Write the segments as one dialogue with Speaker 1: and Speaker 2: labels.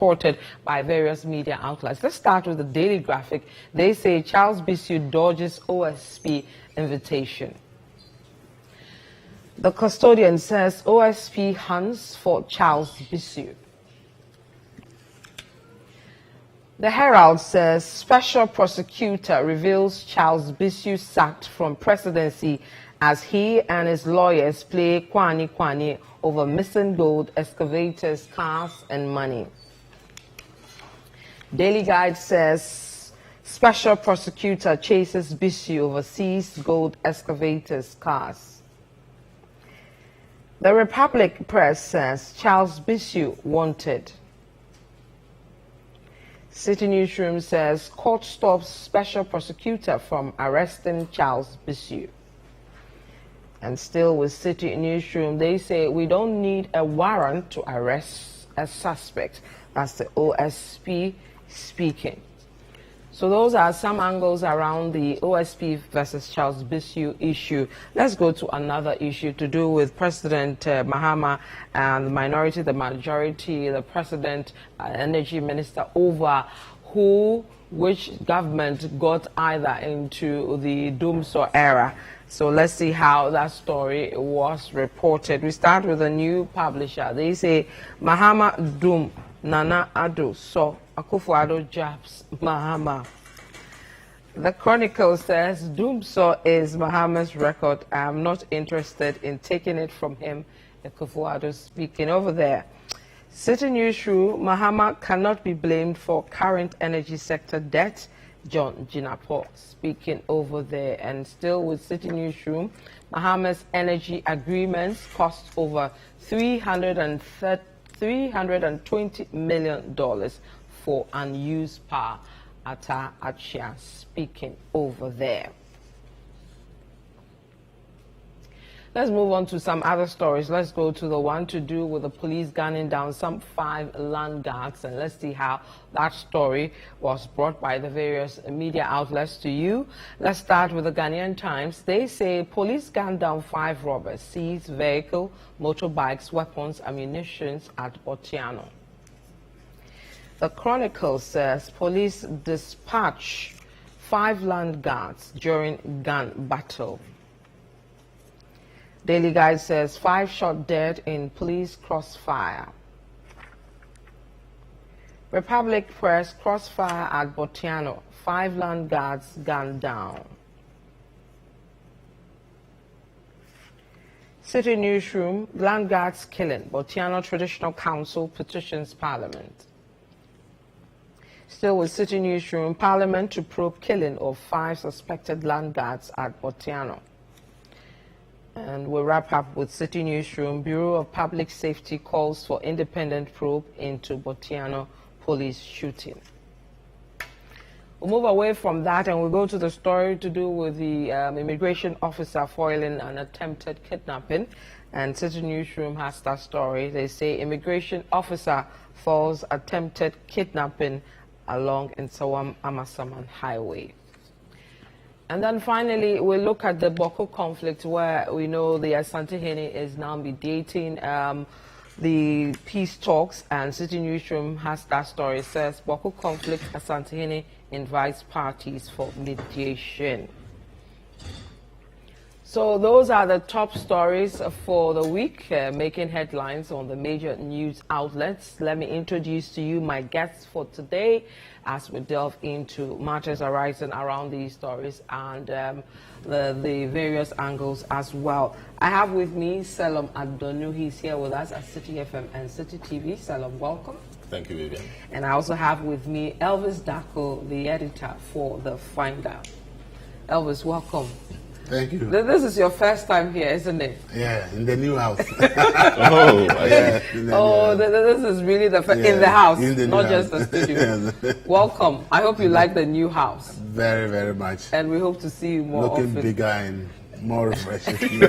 Speaker 1: reported by various media outlets. Let's start with the Daily Graphic. They say Charles Bissiou dodges OSP invitation. The custodian says OSP hunts for Charles Bissiou. The Herald says special prosecutor reveals Charles Bissiou sacked from presidency as he and his lawyers play kwani over missing gold, excavators, cars, and money. Daily Guide says special prosecutor chases Bissiou over seized gold, excavators, cars. The Republic Press says Charles Bissiou wanted. City Newsroom says court stops special prosecutor from arresting Charles Bissiou. And still with City Newsroom, they say we don't need a warrant to arrest a suspect. That's the OSP speaking. So those are some angles around the OSP versus Charles Bissiou issue. Let's go to another issue to do with President Mahama and the minority, the majority, the president, energy minister over which government got either into the Dumsor era. So let's see how that story was reported. We start with a new publisher. They say Mahama Dum Nana Addo so Akufo-Addo jabs Mahama. The Chronicle says Dumsor is Mahama's record. I am not interested in taking it from him. Akufo-Addo speaking over there. City Newsroom, Mahama cannot be blamed for current energy sector debt. John Jinapor speaking over there. And still with City Newsroom, Mahama's energy agreements cost over $320 million for unused power. Atta Achia speaking over there. Let's move on to some other stories. Let's go to the one to do with the police gunning down some 5 land guards, and let's see how that story was brought by the various media outlets to you. Let's start with the Ghanaian Times. They say police gunned down 5 robbers, seized vehicle, motorbikes, weapons, ammunition at Otiano. The Chronicle says police dispatch 5 land guards during gun battle. Daily Guide says 5 shot dead in police crossfire. Republic Press crossfire at Botiano. 5 land guards gunned down. City Newsroom, land guards killing. Botiano Traditional Council petitions Parliament. Still with City Newsroom, Parliament to probe killing of 5 suspected land guards at Botiano. And we'll wrap up with City Newsroom. Bureau of Public Safety calls for independent probe into Botiano police shooting. We'll move away from that and we'll go to the story to do with the immigration officer foiling an attempted kidnapping. And City Newsroom has that story. They say immigration officer foils attempted kidnapping along Nsawam Amasaman Highway. And then finally, we'll look at the Boko conflict, where we know the Asantehene is now mediating the peace talks, and City Newsroom has that story. It says Boko conflict, Asantehene invites parties for mediation. So those are the top stories for the week, making headlines on the major news outlets. Let me introduce to you my guests for today as we delve into matters arising around these stories and the various angles as well. I have with me Salom Adonu. He's here with us at City FM and City TV. Salom, welcome.
Speaker 2: Thank you, Vivian.
Speaker 1: And I also have with me Elvis Dako, the editor for The Finder. Elvis, welcome.
Speaker 3: Thank you.
Speaker 1: This is your first time here, isn't it?
Speaker 3: Yeah, in the new house.
Speaker 2: Oh,
Speaker 3: yeah,
Speaker 1: this is really the first in the house, not just the studio.
Speaker 3: Yes.
Speaker 1: Welcome. I hope you like the new house.
Speaker 3: Very, very much.
Speaker 1: And we hope to see you more
Speaker 3: Looking
Speaker 1: often.
Speaker 3: bigger and more refreshing.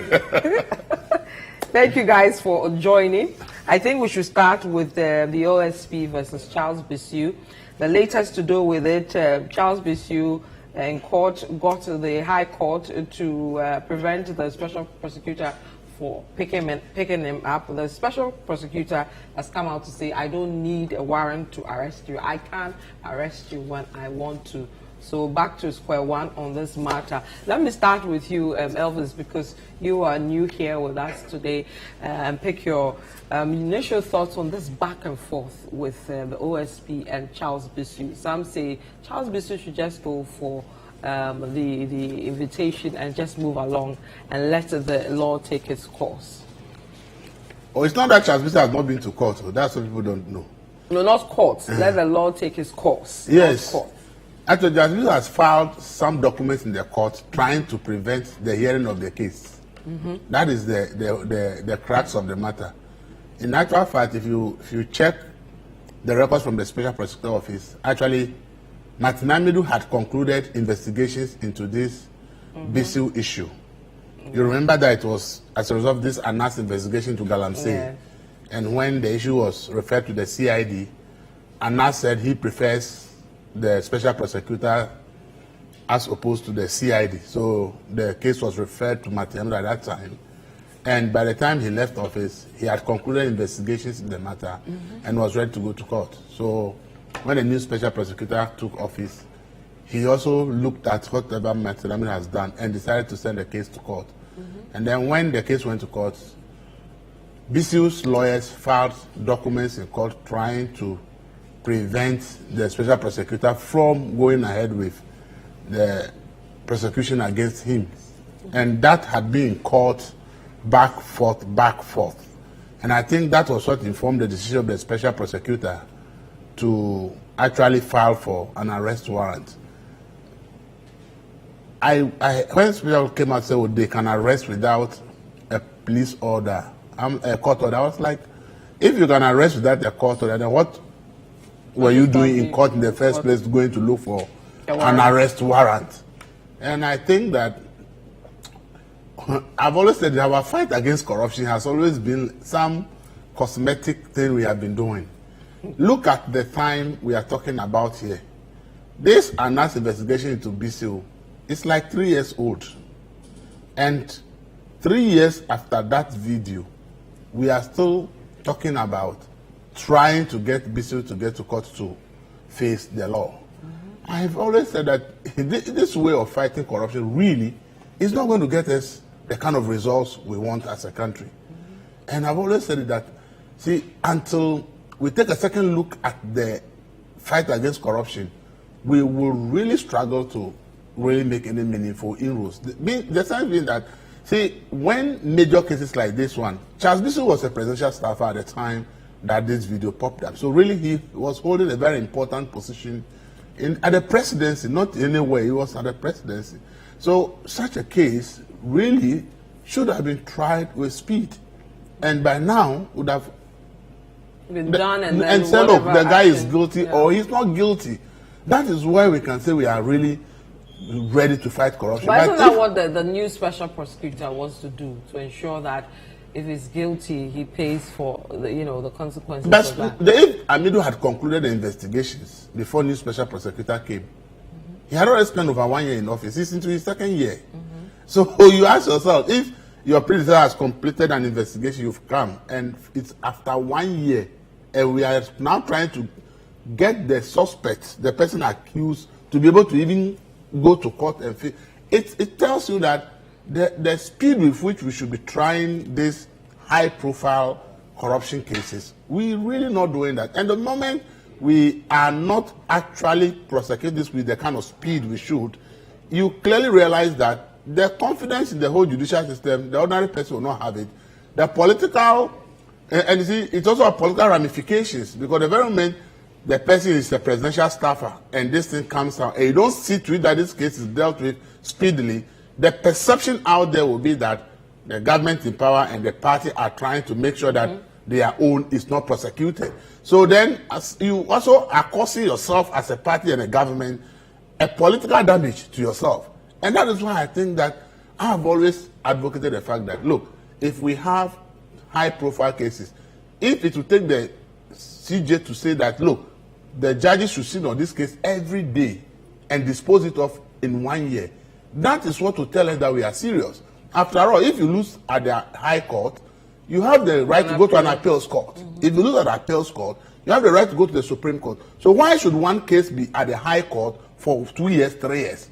Speaker 1: Thank you guys for joining. I think we should start with the OSP versus Charles Bissiou. The latest to do with it, Charles Bissiou in court got to the High Court to prevent the special prosecutor for picking him up. The special prosecutor has come out to say, I don't need a warrant to arrest you. I can arrest you when I want to. So back to square one on this matter. Let me start with you, Elvis, because you are new here with us today, and pick your initial thoughts on this back and forth with the OSP and Charles Bisu. Some say Charles Bisu should just go for the invitation and just move along and let the law take its course.
Speaker 3: Oh, it's not that Charles Bisu has not been to court. So that's what people don't know.
Speaker 1: No, not court. Let the law take its course.
Speaker 3: Yes.
Speaker 1: Not court.
Speaker 3: Actually, Charles Bisu has filed some documents in the court trying to prevent the hearing of the case. That is the crux of the matter. In actual fact, if you check the records from the Special Prosecutor Office, actually, Martin Amidu had concluded investigations into this Bisu issue. You remember that it was as a result of this Anas investigation to Galamsey.
Speaker 1: Yeah.
Speaker 3: And when the issue was referred to the CID, Anas said he prefers the special prosecutor as opposed to the CID. So the case was referred to Martin Amidu at that time. And by the time he left office, he had concluded investigations in the matter and was ready to go to court. So when the new special prosecutor took office, he also looked at whatever Martin Amidu has done and decided to send the case to court. And then when the case went to court, Bisu's lawyers filed documents in court trying to prevent the special prosecutor from going ahead with the prosecution against him. And that had been in court back, forth. And I think that was what informed the decision of the special prosecutor to actually file for an arrest warrant. When special came out and said, well, they can arrest without a police order, a court order, I was like, if you can arrest without a court order, then what were you doing in court in the first place going to look for an arrest warrant? And I think that I've always said that our fight against corruption has always been some cosmetic thing we have been doing. Look at the time we are talking about here. This Anas investigation into Bisu is like 3 years old. And 3 years after that video, we are still talking about trying to get Bisu to get to court to face the law. I've always said that this way of fighting corruption really is not going to get us the kind of results we want as a country. And I've always said that, see, until we take a second look at the fight against corruption, we will really struggle to really make any meaningful inroads. The sense being that, see, when major cases like this one, Charles Bisu was a presidential staffer at the time that this video popped up. So really he was holding a very important position at the presidency, not anywhere, he was at the presidency. So such a case really should have been tried with speed. And by now would have
Speaker 1: been done and
Speaker 3: said, look, the guy is guilty or he's not guilty. That is why we can say we are really ready to fight corruption.
Speaker 1: But isn't that what the new special prosecutor wants to do, to ensure that if he's guilty, he pays for the consequences of that?
Speaker 3: If Amidu had concluded the investigations before new special prosecutor came, he had already spent over 1 year in office. He's into his second year. So you ask yourself, if your predecessor has completed an investigation, you've come, and it's after 1 year, and we are now trying to get the suspect, the person accused, to be able to even go to court and face. It tells you that the speed with which we should be trying these high-profile corruption cases, we're really not doing that. And the moment we are not actually prosecuting this with the kind of speed we should, you clearly realize that the confidence in the whole judicial system, the ordinary person will not have it. The political, and you see, it's also a political ramifications, because the very moment the person is a presidential staffer and this thing comes out, and you don't see to it that this case is dealt with speedily, the perception out there will be that the government in power and the party are trying to make sure that their own is not prosecuted. So then you also are causing yourself as a party and a government a political damage to yourself. And that is why I think that I have always advocated the fact that, look, if we have high-profile cases, if it will take the CJ to say that, look, the judges should sit on this case every day and dispose it off in 1 year, that is what will tell us that we are serious. After all, if you lose at the High Court, you have the right to go to an appeals court. If you lose at the appeals court, you have the right to go to the Supreme Court. So why should one case be at the High Court for 2 years, 3 years?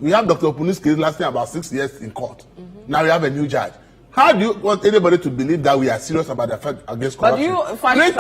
Speaker 3: We have Dr. Opuni's case lasting about 6 years in court. Now we have a new judge. How do you want anybody to believe that we are serious about the fight against corruption?
Speaker 1: But you fight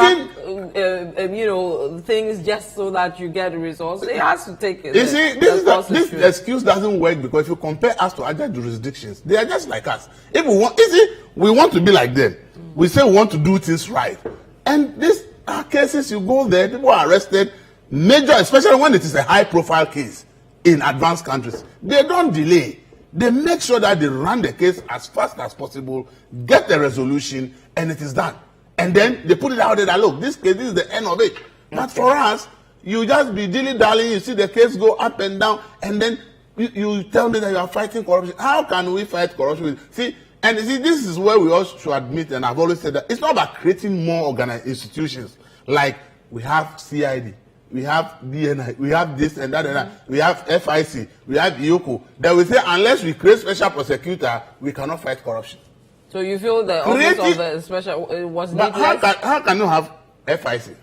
Speaker 1: things just so that you get results. It has to take it.
Speaker 3: You see, this excuse doesn't work, because if you compare us to other jurisdictions, they are just like us. If we want, you see, we want to be like them. We say we want to do things right, and these are cases. You go there, people are arrested, major, especially when it is a high-profile case in advanced countries. They don't delay. They make sure that they run the case as fast as possible, get the resolution, and it is done. And then they put it out there that, look, this case, this is the end of it. But for us, you just be dilly-dallying, you see the case go up and down, and then you tell me that you are fighting corruption. How can we fight corruption? See, and see, this is where we all should admit, and I've always said that, it's not about creating more organized institutions. Like, we have CID. We have DNI, we have this and that and that. We have FIC, we have IOCO. That we say, unless we create special prosecutor, we cannot fight corruption.
Speaker 1: So you feel the office of the special was
Speaker 3: but
Speaker 1: needless?
Speaker 3: how can you have FIC?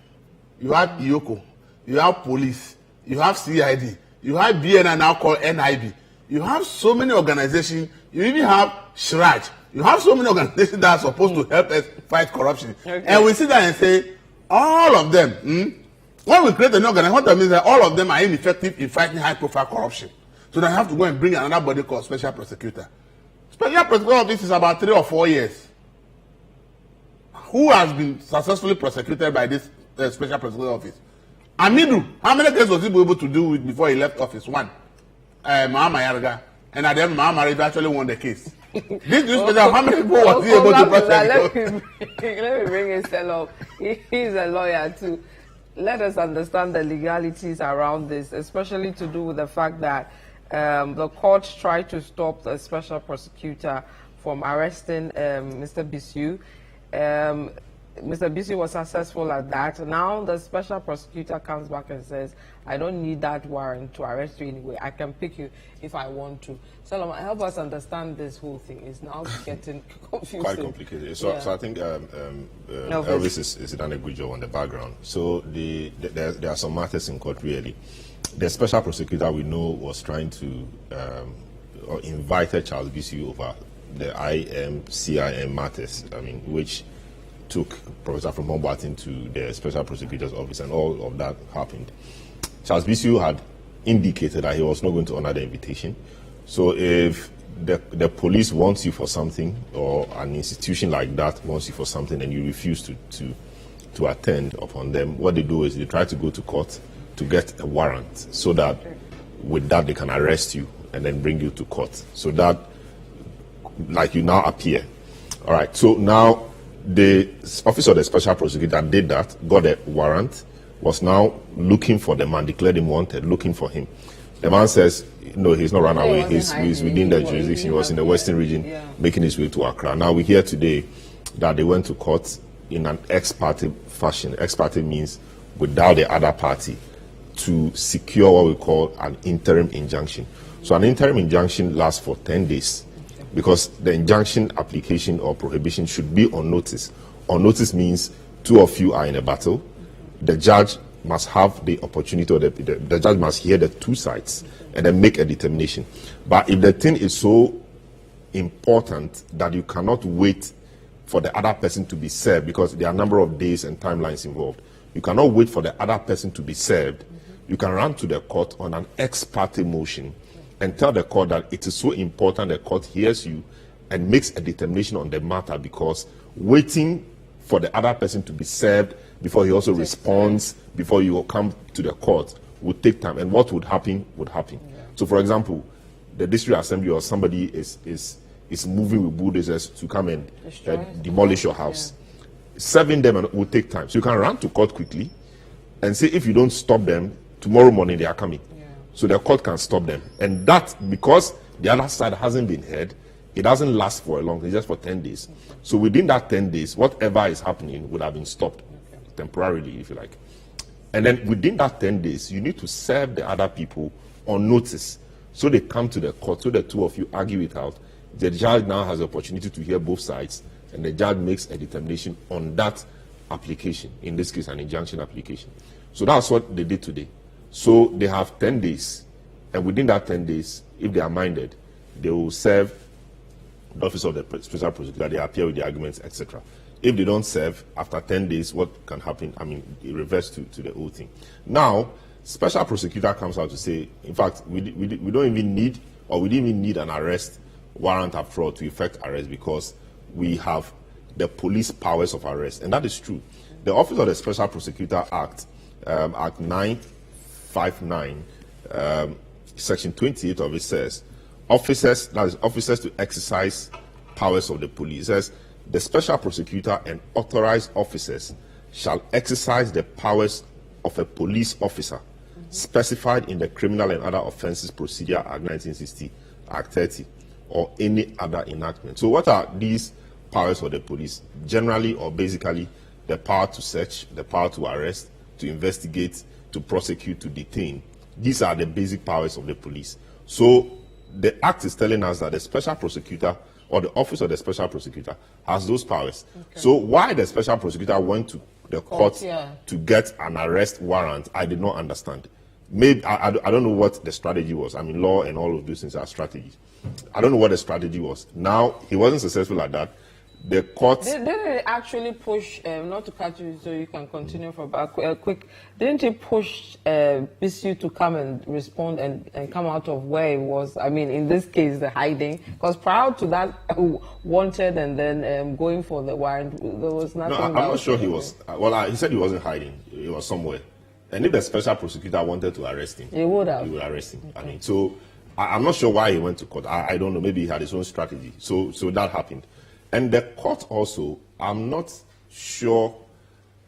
Speaker 3: You have IOCO, you have police, you have CID, you have BNI now called NIB. You have so many organizations. You even have SHRAJ. You have so many organizations that are supposed to help us fight corruption. Okay. And we sit there and say, all of them, when we create an organization, what that means is that all of them are ineffective in fighting high-profile corruption. So they have to go and bring another body called special prosecutor. Special prosecutor of this is about 3 or 4 years. Who has been successfully prosecuted by this special prosecutor office? Amidu, how many cases was he able to do with before he left office? 1. Mahama Yarga. And at the end, Mahama actually won the case. This newspaper, how many people was he able to prosecute?
Speaker 1: Let me bring in Selo. He's a lawyer too. Let us understand the legalities around this, especially to do with the fact that the court tried to stop the special prosecutor from arresting Mr. Bisu. Mr. Bisu was successful at that. Now the special prosecutor comes back and says, I don't need that warrant to arrest you anyway. I can pick you if I want to. Solomon, help us understand this whole thing. It's now getting confusing.
Speaker 2: Quite complicated. So I think Elvis is done a good job on the background. So there are some matters in court really. The special prosecutor we know was trying to or invited Charles Bisu over the CIM matters. I mean, which took Professor from Mountbatten to the special prosecutor's office, and all of that happened. Charles Bisu had indicated that he was not going to honor the invitation. So if the police wants you for something, or an institution like that wants you for something, and you refuse to attend upon them, what they do is they try to go to court to get a warrant, so that with that they can arrest you and then bring you to court. So that, like, you now appear. All right, so now the office of the special prosecutor did that, got a warrant, was now looking for the man, declared him wanted, looking for him. The man says, no, he's not run away. He's within the jurisdiction. He was in the Western region, making his way to Accra. Now we hear today that they went to court in an ex parte fashion. Ex parte means without the other party, to secure what we call an interim injunction. So an interim injunction lasts for 10 days. Because the injunction application or prohibition should be on notice. On notice means 2 of you are in a battle. The judge must have the opportunity, or the judge must hear the 2 sides and then make a determination. But if the thing is so important that you cannot wait for the other person to be served, because there are a number of days and timelines involved, you cannot wait for the other person to be served. You can run to the court on an ex parte motion and tell the court that it is so important the court hears you and makes a determination on the matter, because waiting for the other person to be served before he also responds, before you come to the court, would take time. And what would happen would happen. Yeah. So, for example, the district assembly or somebody is moving with bulldozers to come and demolish your house. Yeah. Serving them will take time. So you can run to court quickly and say, if you don't stop them, tomorrow morning they are coming. So the court can stop them. And that, because the other side hasn't been heard, it doesn't last for a long time, it's just for 10 days. So within that 10 days, whatever is happening would have been stopped temporarily, if you like. And then within that 10 days, you need to serve the other people on notice. So they come to the court, so the 2 of you argue it out, the judge now has the opportunity to hear both sides, and the judge makes a determination on that application, in this case an injunction application. So that's what they did today. So they have 10 days, and within that 10 days, if they are minded, they will serve the office of the special prosecutor, they appear with the arguments, etc. If they don't serve, after 10 days, what can happen? I mean, it reverts to the whole thing. Now, special prosecutor comes out to say, in fact, we don't even need, or we didn't even need an arrest warrant after all to effect arrest, because we have the police powers of arrest. And that is true. The Office of the Special Prosecutor Act, Act 959, Section 28 of it says, officers, that is officers to exercise powers of the police. It says, the special prosecutor and authorized officers shall exercise the powers of a police officer specified in the Criminal and Other Offences Procedure Act 1960, Act 30, or any other enactment. So what are these powers of the police? Generally, or basically, the power to search, the power to arrest, to investigate, to prosecute, to detain. These are the basic powers of the police. So the Act is telling us that the special prosecutor, or the office of the special prosecutor, has those powers. Okay. So why the special prosecutor went to the court to get an arrest warrant, I did not understand. Maybe I don't know what the strategy was. I mean, law and all of those things are strategies. I don't know what the strategy was. Now, he wasn't successful at that. The court...
Speaker 1: Didn't they actually push, not to cut you so you can continue for a quick, didn't he push Bisu to come and respond and come out of where he was? I mean, in this case, the hiding. Because prior to that, wanted and then going for the warrant, there was nothing.
Speaker 2: No, I'm not sure he was. Well, he said he wasn't hiding. He was somewhere. And if the special prosecutor wanted to arrest him,
Speaker 1: he would have.
Speaker 2: He would arrest him. Okay. I mean, so I'm not sure why he went to court. I don't know. Maybe he had his own strategy. So that happened. And the court also, I'm not sure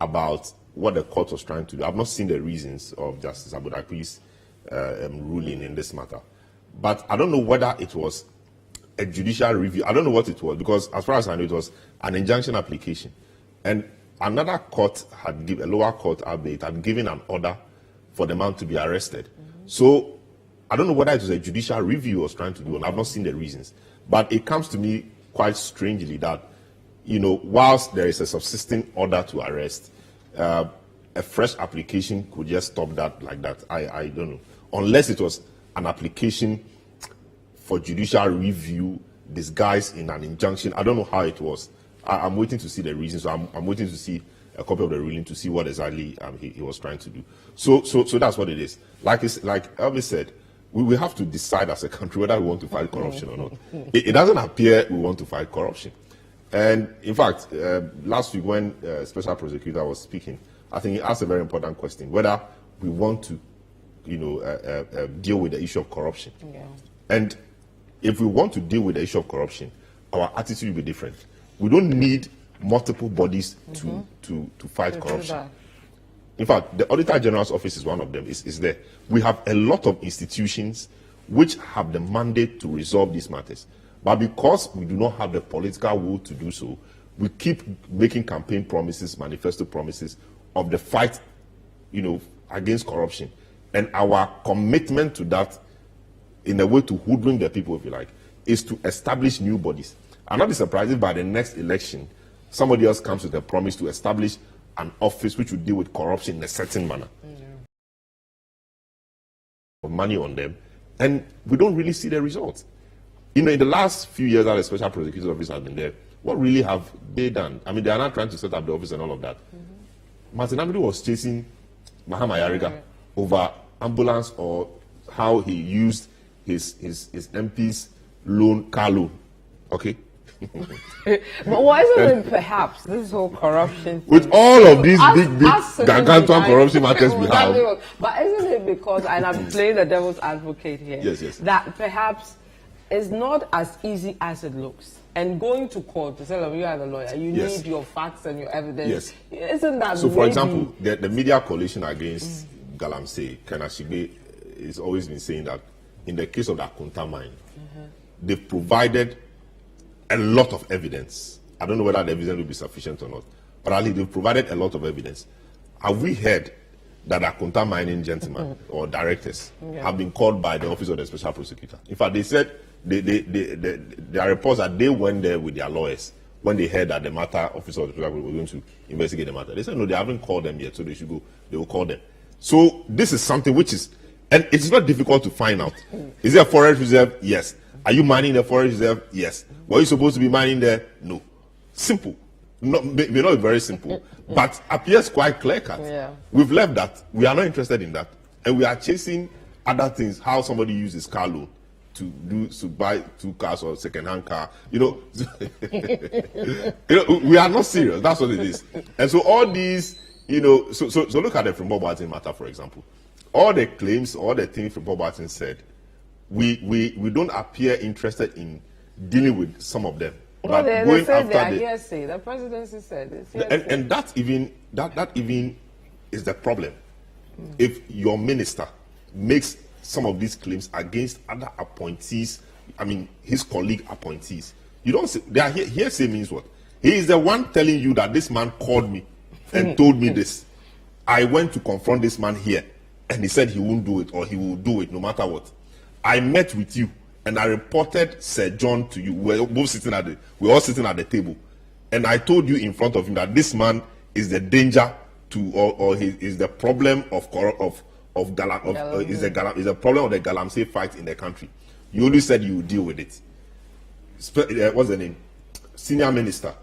Speaker 2: about what the court was trying to do. I've not seen the reasons of Justice Abudakpi's ruling in this matter. But I don't know whether it was a judicial review. I don't know what it was, because as far as I know, it was an injunction application. And another court had given, a lower court albeit, had given an order for the man to be arrested. So I don't know whether it was a judicial review was trying to do, and I've not seen the reasons. But it comes to me quite strangely that, you know, whilst there is a subsisting order to arrest, a fresh application could just stop that like that. I don't know. Unless it was an application for judicial review disguised in an injunction. I don't know how it was. I'm waiting to see the reasons. So I'm waiting to see a copy of the ruling to see what exactly he was trying to do. So that's what it is. Like Elvis said, we have to decide as a country whether we want to fight corruption or not. It doesn't appear we want to fight corruption. And in fact, last week when Special Prosecutor was speaking, I think he asked a very important question, whether we want to, you know, deal with the issue of corruption. Yeah. And if we want to deal with the issue of corruption, our attitude will be different. We don't need multiple bodies to fight corruption. In fact, the Auditor General's office is one of them, is there. We have a lot of institutions which have the mandate to resolve these matters. But because we do not have the political will to do so, we keep making campaign promises, manifesto promises of the fight, you know, against corruption. And our commitment to that, in a way to hoodwink the people, if you like, is to establish new bodies. I'm not surprised if by the next election, somebody else comes with a promise to establish an office which will deal with corruption in a certain manner. Money on them, and we don't really see the results. You know, in the last few years that the Special Prosecutor's Office has been there, what really have they done? I mean, they are not trying to set up the office and all of that. Martin Amidu was chasing Mahama Yariga over ambulance, or how he used his MP's car loan. Okay?
Speaker 1: But why isn't it perhaps this whole corruption thing,
Speaker 2: with all of these big gargantuan corruption matters we have?
Speaker 1: But isn't it because, and I'm playing the devil's advocate here,
Speaker 2: yes,
Speaker 1: that perhaps it's not as easy as it looks? And going to court to say, you are the lawyer, you need your facts and your evidence.
Speaker 2: Yes.
Speaker 1: Isn't that
Speaker 2: so? For example, the media coalition against Galamsey, Ken Ashigbe, has always been saying that in the case of the Akunta mine, they've provided a lot of evidence. I don't know whether the evidence will be sufficient or not, but at least they've provided a lot of evidence. Have we heard that Akunta mining gentlemen or directors have been called by the Office of the Special Prosecutor? In fact, they said there are reports that they went there with their lawyers when they heard that the matter officer of the Special Prosecutor was going to investigate the matter. They said no, they haven't called them yet, so they should go. They will call them. So this is something which is, and it's not difficult to find out. Is there a forest reserve? Yes. Are you mining the forest reserve? Yes. Were you supposed to be mining there? No. Simple. May not be very simple, but appears quite clear-cut.
Speaker 1: Yeah.
Speaker 2: We've left that. We are not interested in that, and we are chasing other things. How somebody uses car loan to buy 2 cars or second-hand car. You know, we are not serious. That's what it is. And so all these, so look at the Frimpong Boateng matter, for example. All the claims, all the things Frimpong Boateng said, we don't appear interested in dealing with some of them.
Speaker 1: Well, they said they are hearsay. The presidency said it's hearsay.
Speaker 2: And that even is the problem. If your minister makes some of these claims against other appointees, I mean his colleague appointees, you don't say they are hearsay means what? He is the one telling you that this man called me and told me this. I went to confront this man here, and he said he won't do it or he will do it no matter what. I met with you and I reported Sir John to you. We're all sitting at the table, and I told you in front of him that this man is the danger to, or he is the problem is the problem of the Galamsey fight in the country. You only said you would deal with it. What's the name? Senior minister.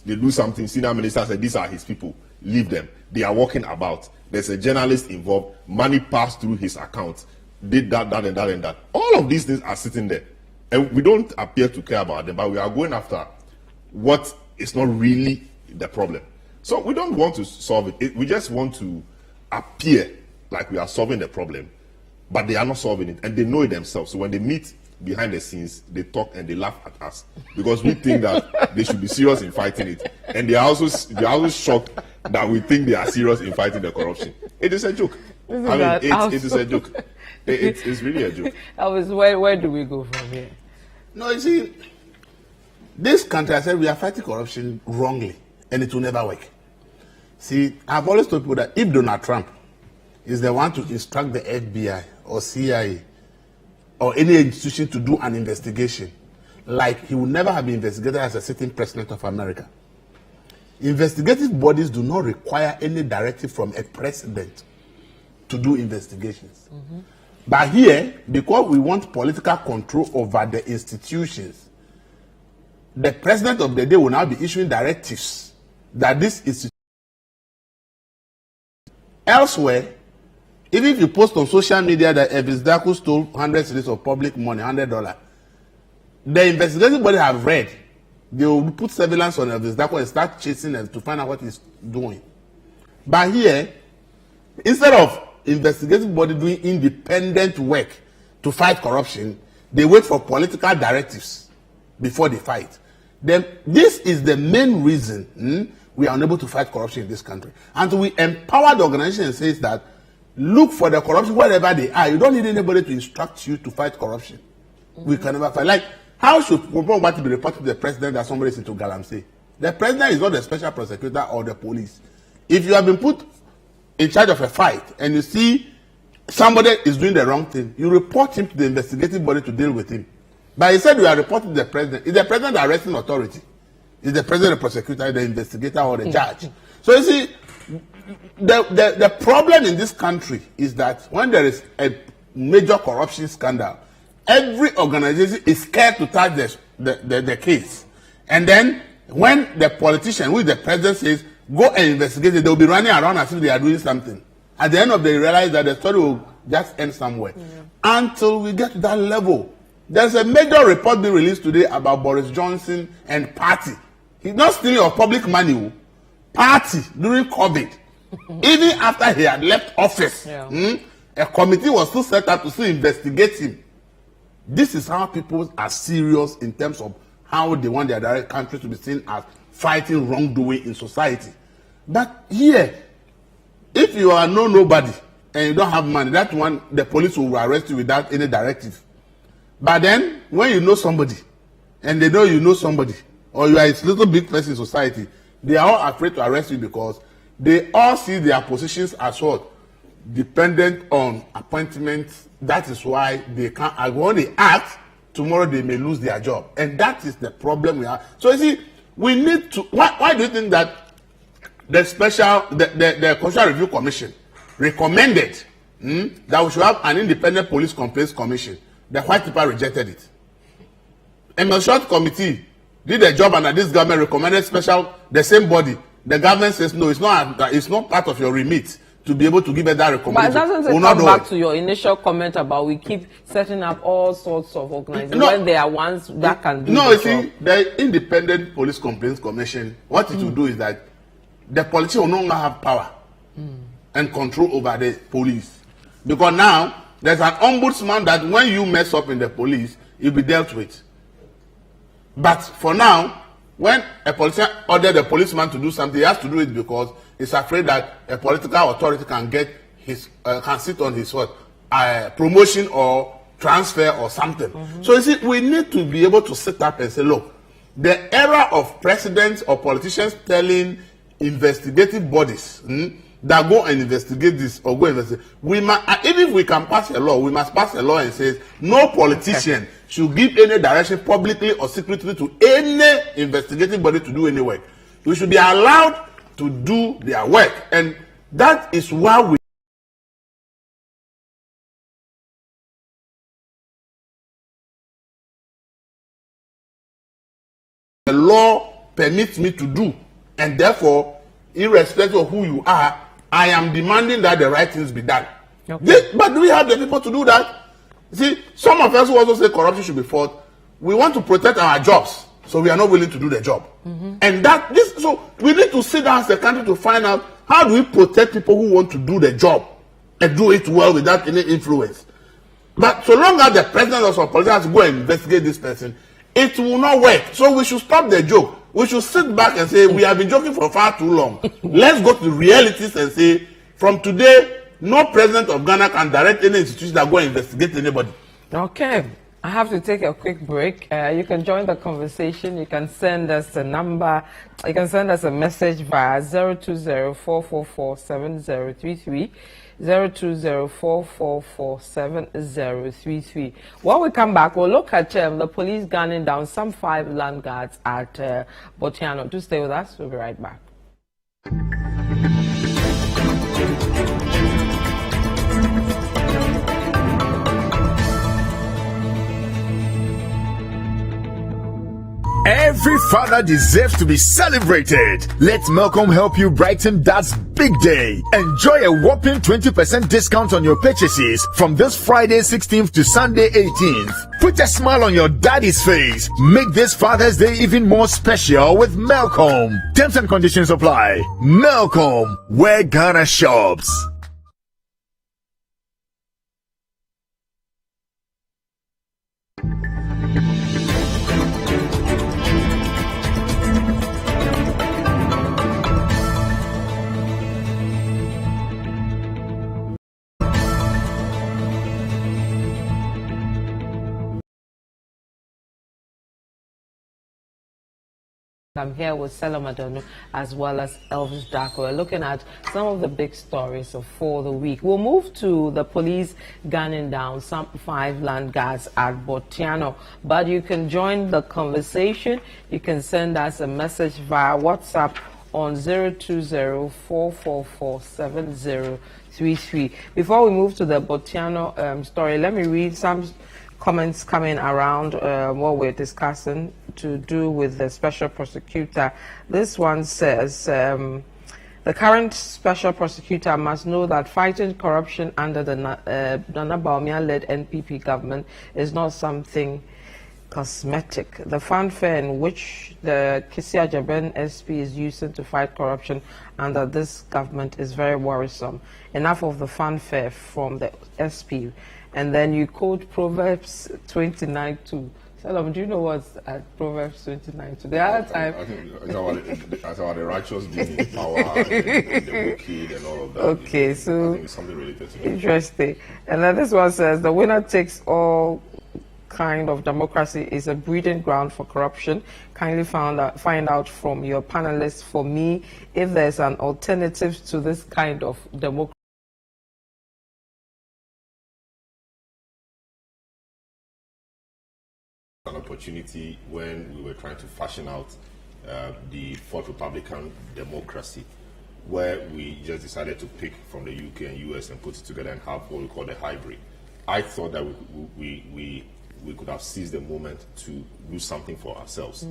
Speaker 2: They do something. Senior minister said these are his people. Leave them. They are walking about. There's a journalist involved. Money passed through his account. Did that, and that, and that. All of these things are sitting there. And we don't appear to care about them, but we are going after what is not really the problem. So we don't want to solve it. We just want to appear like we are solving the problem, but they are not solving it, and they know it themselves. So when they meet behind the scenes, they talk and they laugh at us because we think that they should be serious in fighting it, and they are also shocked that we think they are serious in fighting the corruption. It is a joke. It is a joke. It's really a joke.
Speaker 1: Where do we go from here?
Speaker 3: No, you see, this country, I said, we are fighting corruption wrongly, and it will never work. See, I've always told people that if Donald Trump is the one to instruct the FBI or CIA or any institution to do an investigation, like he would never have been investigated as a sitting president of America. Investigative bodies do not require any directive from a president to do investigations. But here, because we want political control over the institutions, the president of the day will now be issuing directives that this institution. Elsewhere, even if you post on social media that Elvis Daku stole 100 cedis of public money, $100, the investigative body have read, they will put surveillance on Elvis Daku and start chasing him to find out what he's doing. But here, instead of investigative body doing independent work to fight corruption, they wait for political directives before they fight. Then this is the main reason we are unable to fight corruption in this country. And we empower the organization and says that look for the corruption wherever they are. You don't need anybody to instruct you to fight corruption. We can never fight. Like, how should Frimpong Boateng be reported to the president that somebody is into Galamsey? The president is not the special prosecutor or the police. If you have been put in charge of a fight and you see somebody is doing the wrong thing, you report him to the investigative body to deal with him. But instead you are reporting to the president. Is the president the arresting authority? Is the president the prosecutor, the investigator, or the judge? So you see, the problem in this country is that when there is a major corruption scandal, every organization is scared to touch the case. And then when the politician, who is the president, says, go and investigate it, they will be running around as if they are doing something. At the end of the day, you realize that the story will just end somewhere. Until we get to that level. There's a major report being released today about Boris Johnson and party. He's not stealing of public money. Party during COVID. Even after he had left office, a committee was still set up to still investigate him. This is how people are serious in terms of how they want their direct country to be seen as fighting wrongdoing in society. But here, if you are nobody and you don't have money, that one, the police will arrest you without any directive. But then, when you know somebody, and they know you know somebody, or you are a little big person in society, they are all afraid to arrest you because they all see their positions as what? Dependent on appointments. That is why they can't, when they act, tomorrow they may lose their job. And that is the problem we have. So you see, we need to, why do you think that the Constitutional Review Commission recommended that we should have an independent police complaints commission? The white people rejected it. And the short committee did a job, and this government recommended the same body. The government says no, it's not part of your remit to be able to give it that recommendation.
Speaker 1: But doesn't it come back to your initial comment about we keep setting up all sorts of organizations when there are ones that can do
Speaker 3: no, you see, the Independent Police Complaints Commission, what it will do is that the politician will no longer have power and control over the police. Because now, there's an ombudsman that when you mess up in the police, you'll be dealt with. But for now, when a politician orders the policeman to do something, he has to do it because he's afraid that a political authority can get can sit on his promotion or transfer or something. So you see, we need to be able to sit up and say, look, the era of presidents or politicians telling investigative bodies that go and investigate this or go investigate, even if we can pass a law, we must pass a law and say no politician should give any direction publicly or secretly to any investigative body to do any work. We should be allowed to do their work, and that is why we the law permits me to do, and therefore, irrespective of who you are, I am demanding that the right things be done. Okay. But do we have the people to do that? See, some of us who also say corruption should be fought, we want to protect our jobs, so we are not willing to do the job. And so we need to sit down as a country to find out how do we protect people who want to do the job and do it well without any influence. But so long as the president or some politicians go and investigate this person, it will not work. So we should stop the joke. We should sit back and say, we have been joking for far too long. Let's go to the realities and say, from today, no president of Ghana can direct any institution that go and investigate anybody.
Speaker 1: Okay. I have to take a quick break. You can join the conversation. You can send us a number. You can send us a message via 020-444-7033. 020-444-7033. When we come back, we'll look at the police gunning down some 5 land guards at Botiano. Do stay with us. We'll be right back.
Speaker 4: Every father deserves to be celebrated. Let Melcom help you brighten Dad's big day. Enjoy a whopping 20% discount on your purchases from this Friday 16th to Sunday 18th. Put a smile on your daddy's face. Make this Father's Day even more special with Melcom. Terms and conditions apply. Melcom, where Ghana shops.
Speaker 1: I'm here with Selim Adonu as well as Elvis Darko. We're looking at some of the big stories for the week. We'll move to the police gunning down some 5 land guards at Botiano. But you can join the conversation. You can send us a message via WhatsApp on 020-444-7033. Before we move to the Botiano story, let me read some comments coming around what we're discussing to do with the special prosecutor. This one says, the current special prosecutor must know that fighting corruption under the Nana Bawumia-led NPP government is not something cosmetic. The fanfare in which the Kisi Ajaben SP is using to fight corruption under this government is very worrisome. Enough of the fanfare from the SP. And then you quote Proverbs 29:2. Salam, do you know what's at Proverbs 29:2? The other time,
Speaker 2: I think that's about the righteous being in power, and the wicked, and all of that.
Speaker 1: Okay, so
Speaker 2: I think it's something related to it.
Speaker 1: Interesting. And then this one says the winner takes all kind of democracy is a breeding ground for corruption. Kindly find out from your panelists for me if there's an alternative to this kind of democracy.
Speaker 2: an opportunity when we were trying to fashion out the Fourth Republican democracy, where we just decided to pick from the UK and US and put it together and have what we call the hybrid. I thought that we could have seized the moment to do something for ourselves,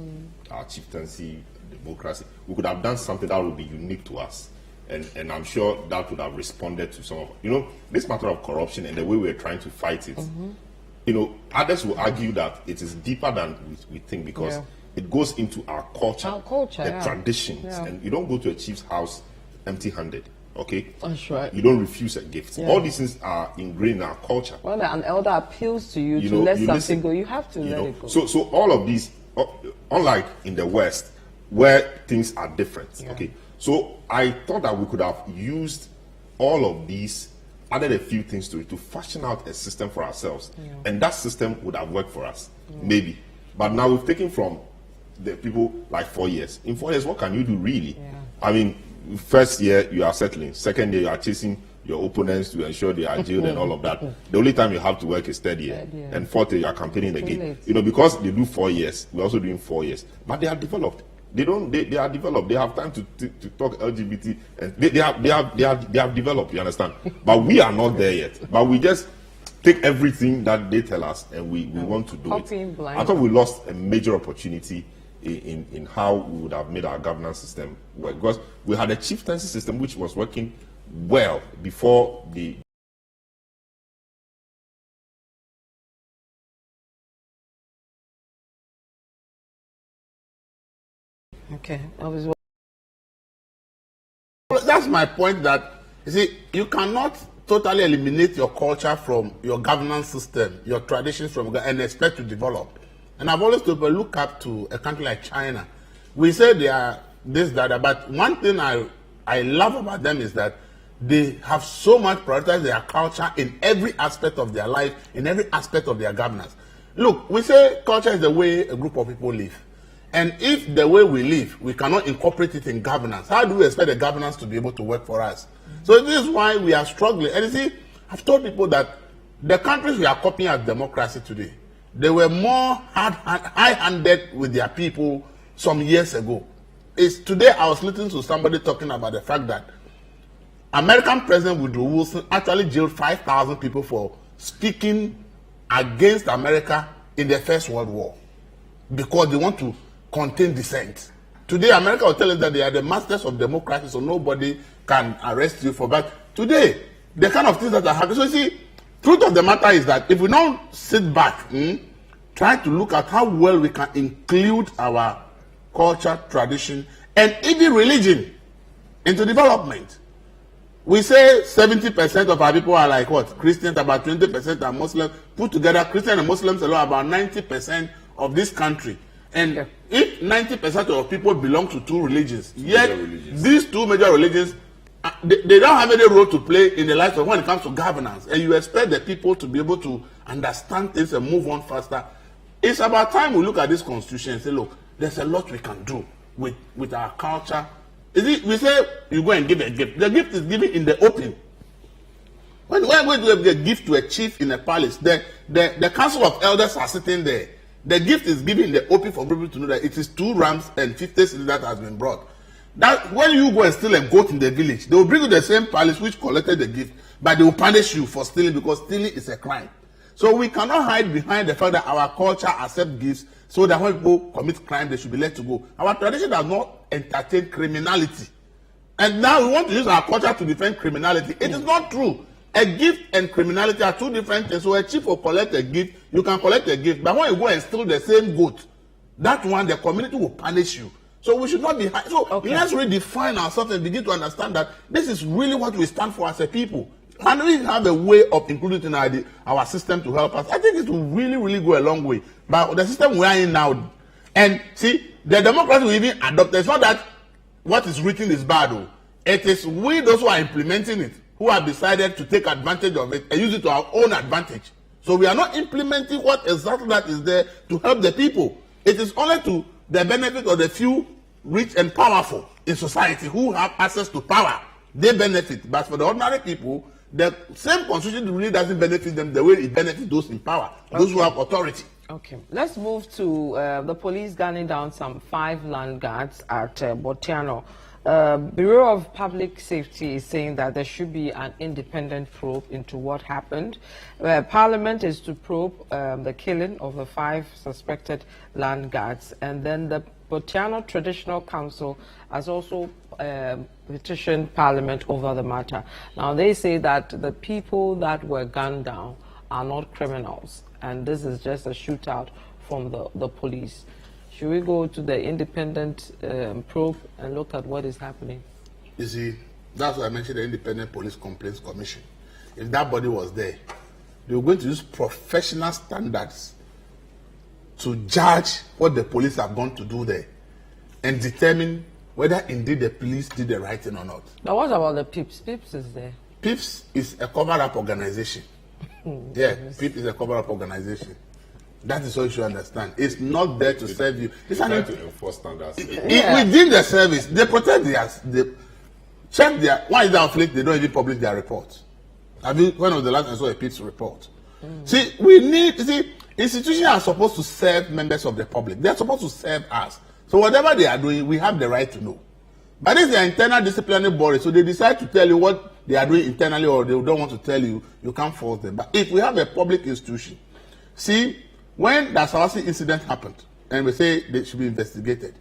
Speaker 2: our chieftaincy, democracy. We could have done something that would be unique to us. And I'm sure that would have responded to some of, this matter of corruption and the way we're trying to fight it. Others will argue that it is deeper than we think, because it goes into our culture, the traditions. Yeah. And you don't go to a chief's house empty-handed, okay?
Speaker 1: That's right.
Speaker 2: You don't refuse a gift. Yeah. All these things are ingrained in our culture.
Speaker 1: When an elder appeals to you to let something go, you have to let it go.
Speaker 2: So all of these, unlike in the West, where things are different, okay? So I thought that we could have used all of these, added a few things to it, to fashion out a system for ourselves. Yeah. And that system would have worked for us, maybe. But now we've taken from the people like 4 years. In 4 years, what can you do really? Yeah. I mean, first year you are settling. Second year you are chasing your opponents to ensure they are jailed and all of that. The only time you have to work is third year. And fourth year you are campaigning again. Because they do 4 years, we're also doing 4 years. But they are developed. They are developed. They have time to talk LGBT, and they have developed. You understand? But we are not there yet. But we just take everything that they tell us, and we want to do it. I thought we lost a major opportunity in how we would have made our governance system work, because we had a chieftaincy system which was working well before the.
Speaker 1: Okay,
Speaker 3: that's my point. That you see, you cannot totally eliminate your culture from your governance system, your traditions and expect to develop. And I've always told people, look up to a country like China. We say they are this, that, but one thing I love about them is that they have so much prioritized their culture in every aspect of their life, in every aspect of their governance. Look, we say culture is the way a group of people live. And if the way we live, we cannot incorporate it in governance, how do we expect the governance to be able to work for us? So this is why we are struggling. And you see, I've told people that the countries we are copying as democracy today, they were more high-handed with their people some years ago. Today I was listening to somebody talking about the fact that American President Woodrow Wilson actually jailed 5,000 people for speaking against America in the First World War, because they want to contain dissent. Today, America will tell us that they are the masters of democracy, so nobody can arrest you for that. Today, the kind of things that are happening. So you see, truth of the matter is that if we don't sit back, try to look at how well we can include our culture, tradition, and even religion into development. We say 70% of our people are like what? Christians, about 20% are Muslims. Put together, Christians and Muslims alone, about 90% of this country. And if 90% of people belong to two religions, yet these two major religions, they don't have any role to play in the lives of when it comes to governance, and you expect the people to be able to understand things and move on faster. It's about time we look at this constitution and say, look, there's a lot we can do with our culture. We say you go and give a gift. The gift is given in the open. When we give a gift to a chief in a palace, the council of elders are sitting there. The gift is given in the open for people to know that it is 2 rams and 50 cedis that has been brought. That when you go and steal a goat in the village, they will bring you the same palace which collected the gift, but they will punish you for stealing, because stealing is a crime. So we cannot hide behind the fact that our culture accepts gifts, so that when people commit crime, they should be let to go. Our tradition does not entertain criminality. And now we want to use our culture to defend criminality. It is not true. A gift and criminality are 2 different things. So a chief will collect a gift, you can collect a gift, but when you go and steal the same goat, that one, the community will punish you. So we should not be high. So let's redefine ourselves and begin to understand that this is really what we stand for as a people. And we have a way of including in our system to help us. I think it will really, really go a long way. But the system we are in now, and see, the democracy we even adopt, it's not that what is written is bad. Though. It is we, those who are implementing it, who have decided to take advantage of it and use it to our own advantage. So we are not implementing what exactly that is there to help the people. It is only to the benefit of the few rich and powerful in society who have access to power. They benefit. But for the ordinary people, the same constitution really doesn't benefit them the way it benefits those in power, those who have authority.
Speaker 1: Okay, let's move to the police gunning down some 5 land guards at Botiano. Bureau of Public Safety is saying that there should be an independent probe into what happened. Parliament is to probe the killing of the 5 suspected land guards, and then the Botiano Traditional Council has also petitioned Parliament over the matter. Now they say that the people that were gunned down are not criminals, and this is just a shootout from the police. Should we go to the independent probe and look at what is happening?
Speaker 3: You see, that's why I mentioned the Independent Police Complaints Commission. If that body was there, they were going to use professional standards to judge what the police have gone to do there and determine whether indeed the police did the right thing or not.
Speaker 1: Now what about the PIPS? PIPS is there.
Speaker 3: PIPS is a cover-up organization. Yeah, PIPS is a cover-up organization. That is what you should understand. It's not there to serve you. It's
Speaker 2: trying to enforce standards.
Speaker 3: Within the service, they protect they check their. Why is that flick? They don't even publish their reports. I mean, when was the last time I saw a PIPS report? See, institutions are supposed to serve members of the public. They are supposed to serve us. So whatever they are doing, we have the right to know. But it's their internal disciplinary body, so they decide to tell you what they are doing internally, or they don't want to tell you. You can't force them. But if we have a public institution, see, when the Asawasi incident happened, and we say they should be investigated,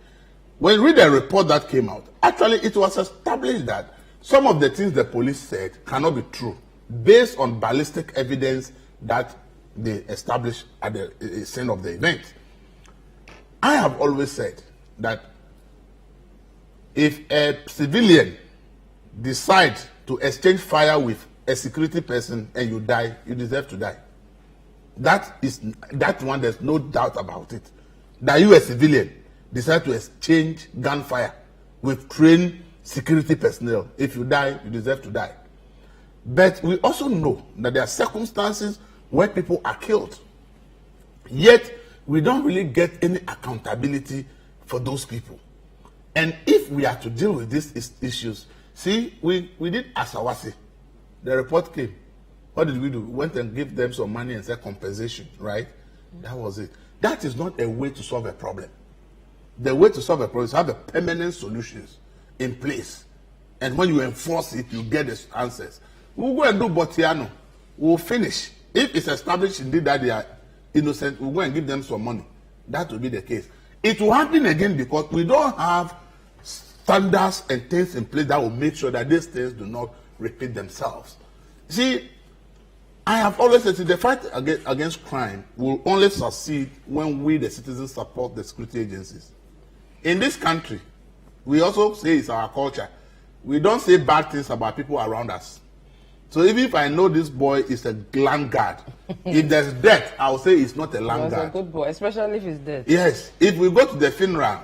Speaker 3: when you read the report that came out, actually it was established that some of the things the police said cannot be true, based on ballistic evidence that they established at the scene of the event. I have always said that if a civilian decides to exchange fire with a security person and you die, you deserve to die. That one, there's no doubt about it. That you, a civilian, decide to exchange gunfire with trained security personnel. If you die, you deserve to die. But we also know that there are circumstances where people are killed. Yet, we don't really get any accountability for those people. And if we are to deal with these issues, see, we did Asawasi. The report came. What did we do? We went and gave them some money and said compensation, right? That was it. That is not a way to solve a problem. The way to solve a problem is to have a permanent solutions in place. And when you enforce it, you get the answers. We'll go and do Botiano. We'll finish. If it's established indeed that they are innocent, we'll go and give them some money. That will be the case. It will happen again because we don't have standards and things in place that will make sure that these things do not repeat themselves. See, I have always said the fight against crime will only succeed when we, the citizens, support the security agencies. In this country, we also say it's our culture. We don't say bad things about people around us. So even if I know this boy is a land guard, if there's death, I will say it's not a land guard.
Speaker 1: He's a good boy, especially if he's dead.
Speaker 3: Yes. If we go to the funeral,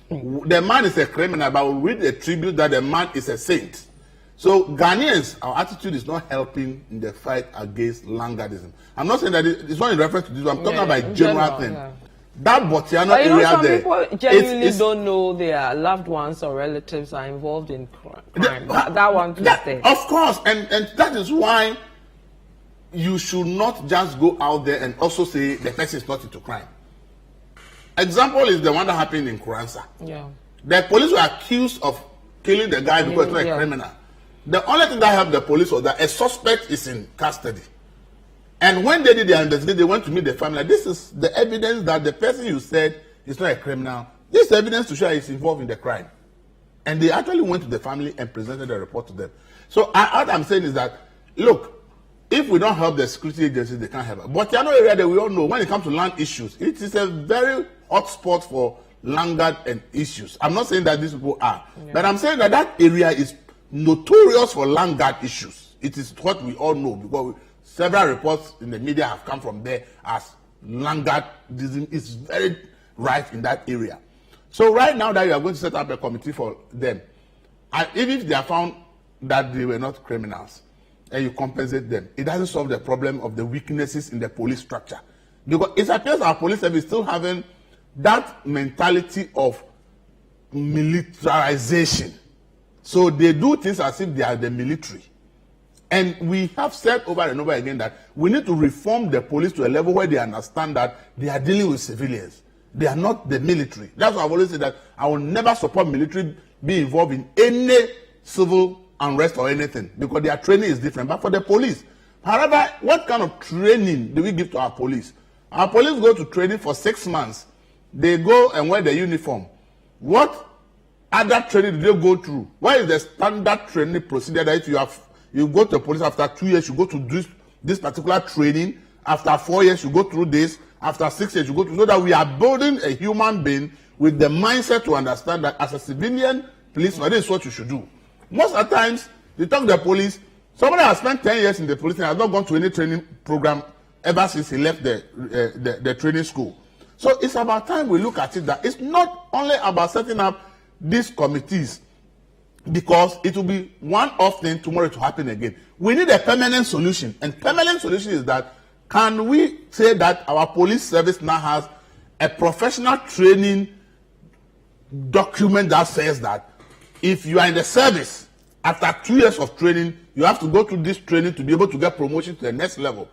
Speaker 3: the man is a criminal, but we read a tribute that the man is a saint. So Ghanaians, our attitude is not helping in the fight against landguardism. I'm not saying that it's not in reference to this. I'm talking about a general thing. Yeah. That Botiano area
Speaker 1: some
Speaker 3: there.
Speaker 1: People genuinely don't know their loved ones or relatives are involved in crime. That one too is there.
Speaker 3: Of course, and that is why you should not just go out there and also say the person is not into crime. Example is the one that happened in Kuransa.
Speaker 1: Yeah.
Speaker 3: The police were accused of killing the guy because he's not a criminal. The only thing that helped the police was that a suspect is in custody. And when they did their investigation, they went to meet the family. This is the evidence that the person you said is not a criminal. This is evidence to show he's involved in the crime. And they actually went to the family and presented the report to them. So what I'm saying is that, look, if we don't help the security agencies, they can't help us. But the other area that we all know, when it comes to land issues, it is a very hot spot for land guard and issues. I'm not saying that these people are. Yeah. But I'm saying that that area is notorious for land guard issues. It is what we all know because several reports in the media have come from there as land guardism is very rife in that area. So right now that you are going to set up a committee for them, and even if they are found that they were not criminals, and you compensate them, it doesn't solve the problem of the weaknesses in the police structure. Because it appears our police service still having that mentality of militarization. So they do things as if they are the military. And we have said over and over again that we need to reform the police to a level where they understand that they are dealing with civilians. They are not the military. That's why I've always said that I will never support military be involved in any civil unrest or anything, because their training is different. But for the police, however, what kind of training do we give to our police? Our police go to training for 6 months. They go and wear the uniform. What other training do they go through? What is the standard training procedure that you go to police after 2 years, you go to this particular training. After 4 years, you go through this. After 6 years, you go through, so that we are building a human being with the mindset to understand that as a civilian policeman, this is what you should do. Most of the times, you talk to the police, somebody has spent 10 years in the police and has not gone to any training program ever since he left the training school. So it's about time we look at it that it's not only about setting up these committees, because it will be one-off thing tomorrow to happen again. We need a permanent solution, and permanent solution is that, can we say that our police service now has a professional training document that says that if you are in the service, after 2 years of training, you have to go through this training to be able to get promotion to the next level.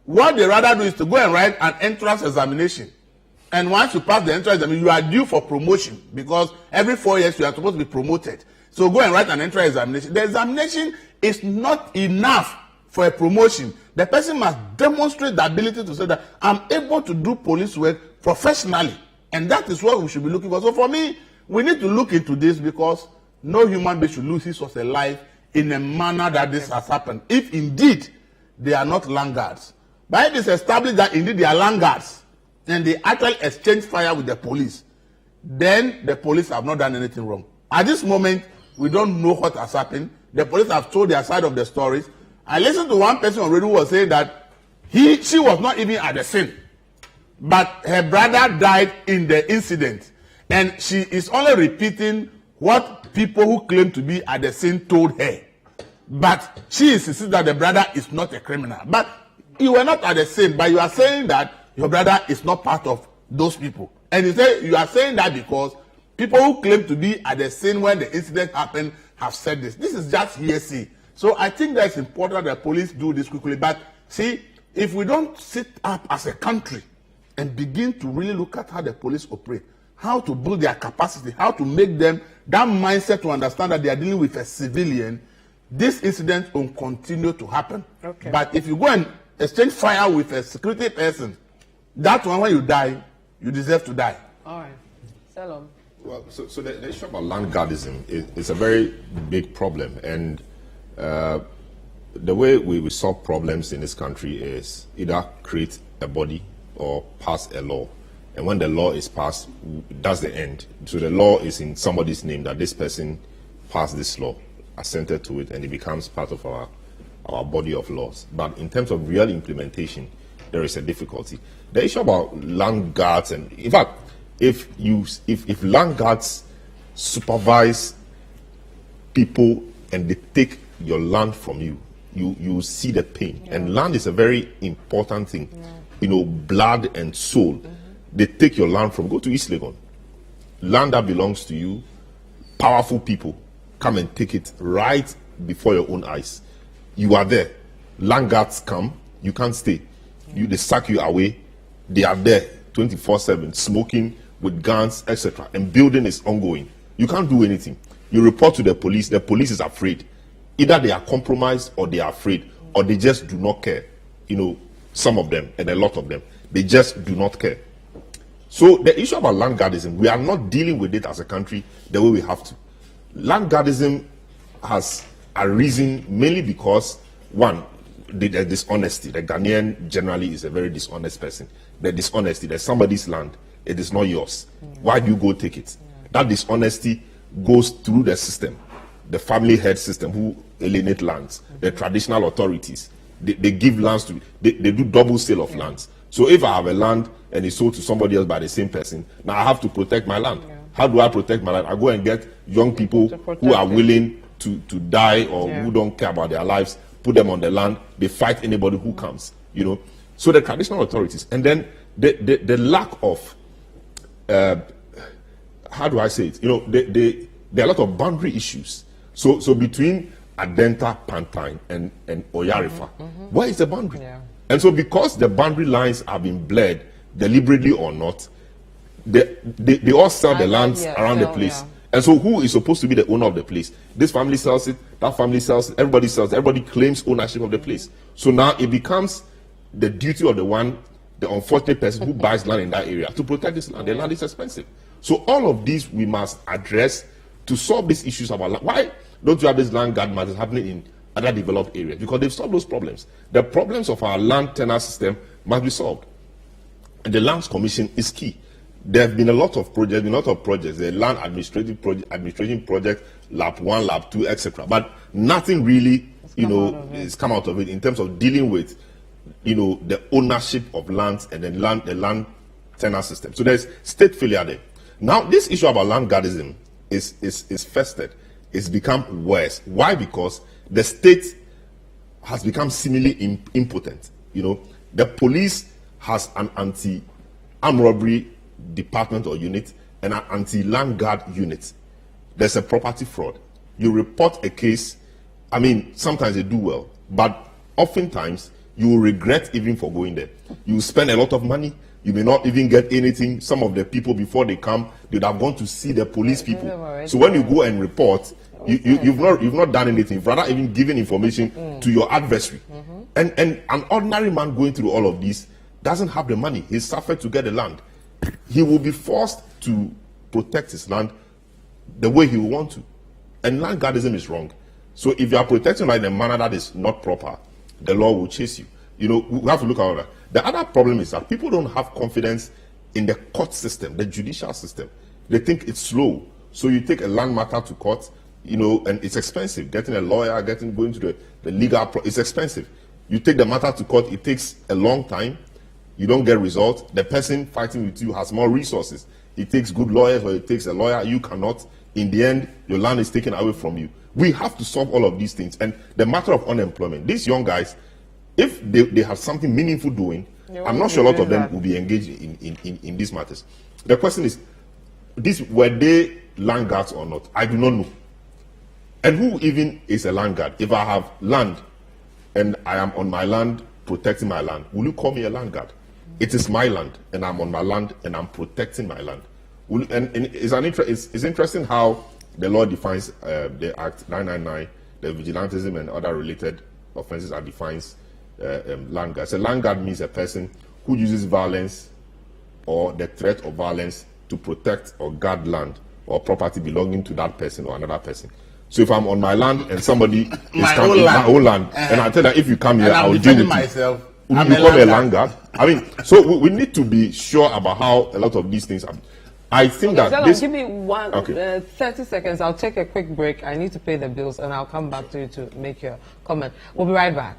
Speaker 3: What they rather do is to go and write an entrance examination. And once you pass the entrance examination, you are due for promotion, because every 4 years you are supposed to be promoted. So go and write an entrance examination. The examination is not enough for a promotion. The person must demonstrate the ability to say that I'm able to do police work professionally. And that is what we should be looking for. So for me, we need to look into this, because no human being should lose his or her life in a manner that this has happened, if indeed they are not laggards. But if it's established that indeed they are laggards and they actually exchange fire with the police, then the police have not done anything wrong. At this moment, we don't know what has happened. The police have told their side of the stories. I listened to one person already who was saying that she was not even at the scene, but her brother died in the incident, and she is only repeating what people who claim to be at the scene told her. But she insists that the brother is not a criminal. But you were not at the scene, but you are saying that your brother is not part of those people. And you say you are saying that because people who claim to be at the scene when the incident happened have said this. This is just hearsay. So I think that it's important that police do this quickly. But see, if we don't sit up as a country and begin to really look at how the police operate, how to build their capacity, how to make them that mindset to understand that they are dealing with a civilian, this incident will continue to happen. Okay. But if you go and exchange fire with a security person, that one, when you die, you deserve to die.
Speaker 1: All right. Salom.
Speaker 2: Well, so the issue about landguardism is a very big problem. And the way we solve problems in this country is either create a body or pass a law. And when the law is passed, that's the end. So the law is in somebody's name, that this person passed this law, assented to it, and it becomes part of our body of laws. But in terms of real implementation, there is a difficulty. The issue about land guards, and in fact, if land guards supervise people and they take your land from you, you see the pain. Yeah. And land is a very important thing. Yeah. You know, blood and soul. Mm-hmm. They take your land from, go to East Legon. Land that belongs to you, powerful people come and take it right before your own eyes. You are there. Land guards come, you can't stay. They sack you away. They are there 24/7, smoking with guns, etc. And building is ongoing. You can't do anything. You report to the police is afraid. Either they are compromised or they are afraid, or they just do not care. You know, some of them and a lot of them, they just do not care. So the issue about landguardism, we are not dealing with it as a country the way we have to. Landguardism has arisen mainly because, one, the dishonesty. The Ghanaian generally is a very dishonest person. The dishonesty, that somebody's land, it is not yours. Why do you go take it? That dishonesty goes through the system, the family head system who alienate lands, the traditional authorities. They give lands to, they do double sale of lands. So if I have a land and it's sold to somebody else by the same person, now I have to protect my land. How do I protect my land? I go and get young people who are willing to die or who don't care about their lives, put them on the land, they fight anybody who comes, you know. So the traditional authorities, and then the lack of, how do I say it? You know, there are a lot of boundary issues. So between Adenta, Pantine, and Oyarifa. Where is the boundary? Yeah. And so because the boundary lines have been blurred, deliberately or not, they all sell the lands around the place. Yeah. And so who is supposed to be the owner of the place? This family sells it, that family sells it, everybody sells it, everybody claims ownership of the place. So now it becomes the duty of the unfortunate person who buys land in that area to protect this land. The land is expensive. So all of these we must address to solve these issues about land. Why don't you have this land guard matters happening in other developed areas? Because they've solved those problems. The problems of our land tenure system must be solved. And the Lands Commission is key. There have been a lot of projects, the land administration project, lab 1, lab 2, etc. But nothing really, has come out of it in terms of dealing with, the ownership of lands and then the land tenure system. So there's state failure there. Now, this issue about land guardism is festered. It's become worse. Why? Because the state has become seemingly impotent. The police has an anti-armed robbery department or unit and an anti-land guard unit. There's a property fraud. You report a case, sometimes they do well, but oftentimes you will regret even for going there. You will spend a lot of money, you may not even get anything. Some of the people before they come, they'd have gone to see the police people. So when you go and report, you've not done anything. You've rather even given information to your adversary. And an ordinary man going through all of this doesn't have the money. He's suffered to get the land. He will be forced to protect his land the way he will want to. And land guardism is wrong. So if you are protecting land in a manner that is not proper, the law will chase you. We have to look at that. The other problem is that people don't have confidence in the court system, the judicial system. They think it's slow. So you take a land matter to court, and it's expensive. Getting a lawyer, going to the legal, it's expensive. You take the matter to court, it takes a long time. You don't get results. The person fighting with you has more resources. It takes good lawyers or it takes a lawyer. You cannot. In the end, your land is taken away from you. We have to solve all of these things. And the matter of unemployment, these young guys, if they have something meaningful doing, I'm not sure a lot of them will be engaged in these matters. The question is, were they land guards or not? I do not know. And who even is a land guard? If I have land and I am on my land protecting my land, will you call me a land guard? It is my land, and I'm on my land, and I'm protecting my land. And it's interesting how the law defines the Act 999, the vigilantism and other related offenses are defines land guard. So land guard means a person who uses violence or the threat of violence to protect or guard land or property belonging to that person or another person. So if I'm on my land and somebody is coming in my own land, and I tell them, if you come here, I'll deal with myself. You call me a land guard? So we need to be sure about how a lot of these things are. I think that
Speaker 1: give me 30 seconds. I'll take a quick break. I need to pay the bills, and I'll come back to you to make your comment. We'll be right back.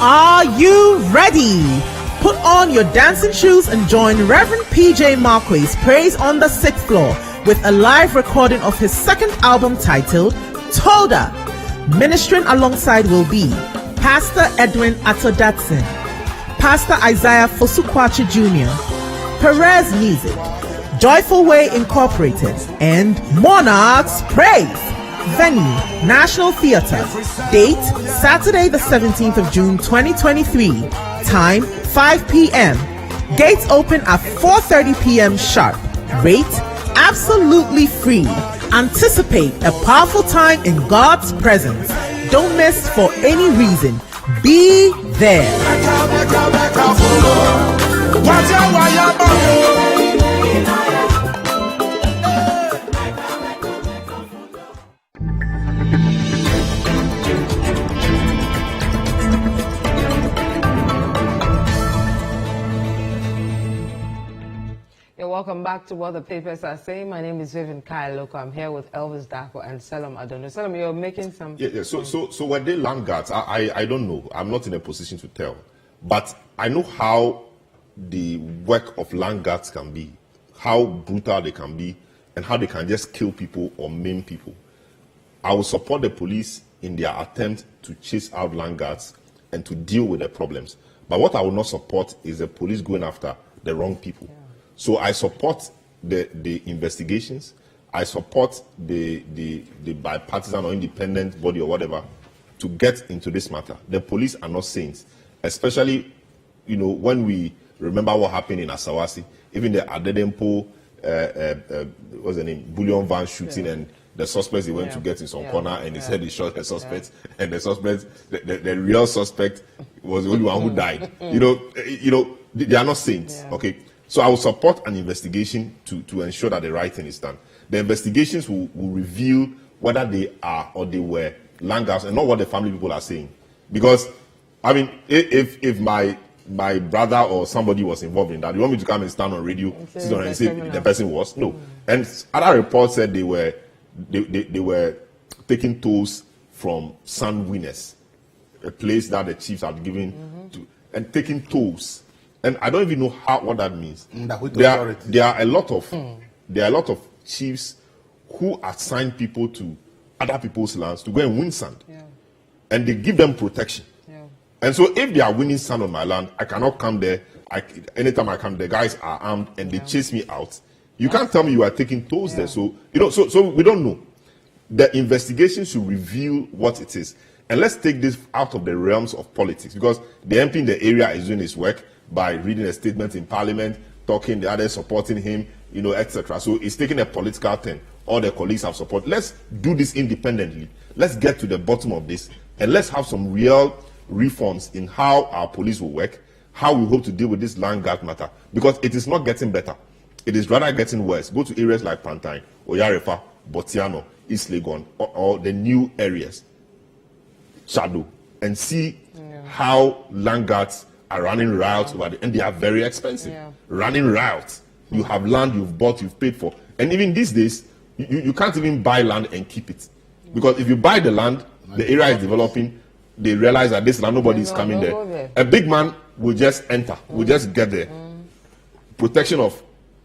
Speaker 5: Are you ready? Put on your dancing shoes and join Reverend PJ Marquis Praise on the 6th Floor with a live recording of his second album titled Toda. Ministering alongside will be Pastor Edwin Attodatson, Pastor Isaiah Fosukwachi Jr., Perez Music, Joyful Way Incorporated, and Monarchs Praise. Venue, National Theatre. Date, Saturday the 17th of June 2023. Time, 5 p.m. Gates open at 4:30 p.m. sharp. Rate, absolutely free. Anticipate a powerful time in God's presence. Don't miss for any reason. Be there.
Speaker 1: Welcome back to What the Papers Are Saying. My name is Vivian Kailoko. I'm here with Elvis Dako and Selim Adono. Selim, you're making some...
Speaker 2: Yeah. So were they land guards? I don't know. I'm not in a position to tell. But I know how the work of land guards can be, how brutal they can be, and how they can just kill people or maim people. I will support the police in their attempt to chase out land guards and to deal with the problems. But what I will not support is the police going after the wrong people. Yeah. So I support the investigations. I support the bipartisan or independent body or whatever to get into this matter. The police are not saints, especially, when we remember what happened in Asawasi, even the Adedempo, what's the name, bullion van shooting, and the suspects they went to get in some corner, and he said he shot the suspect, and the suspect, the real suspect was the only one who died. They are not saints, okay? So I will support an investigation to ensure that the right thing is done. The investigations will reveal whether they are or they were land guards and not what the family people are saying. Because, I mean, if my brother or somebody was involved in that, you want me to come and stand on radio and say the person was? No. And other reports said they were taking tolls from Sun Winners, a place that the chiefs have given to, and taking tolls. And I don't even know what that means. There are a lot of chiefs who assign people to other people's lands to go and win sand, and they give them protection. And so if they are winning sand on my land, I cannot come there. Anytime I come, the guys are armed and they chase me out. You can't tell me you are taking tolls there. So so we don't know. The investigation should reveal what it is. And let's take this out of the realms of politics, because the MP in the area is doing his work by reading a statement in Parliament, talking, the others supporting him, etc. So it's taking a political turn. All the colleagues have support. Let's do this independently. Let's get to the bottom of this, and let's have some real reforms in how our police will work, how we hope to deal with this land guard matter, because it is not getting better. It is rather getting worse. Go to areas like Pantine, Oyarefa, Botiano, East Legon, or the new areas, Shadow, and see how land guards are running riots over there, and they are very expensive. Running riots. You have land you've bought, you've paid for. And even these days, you can't even buy land and keep it. Because if you buy the land, the area is developing, they realize that this land, nobody is coming there. A big man will just enter, will just get there. Protection of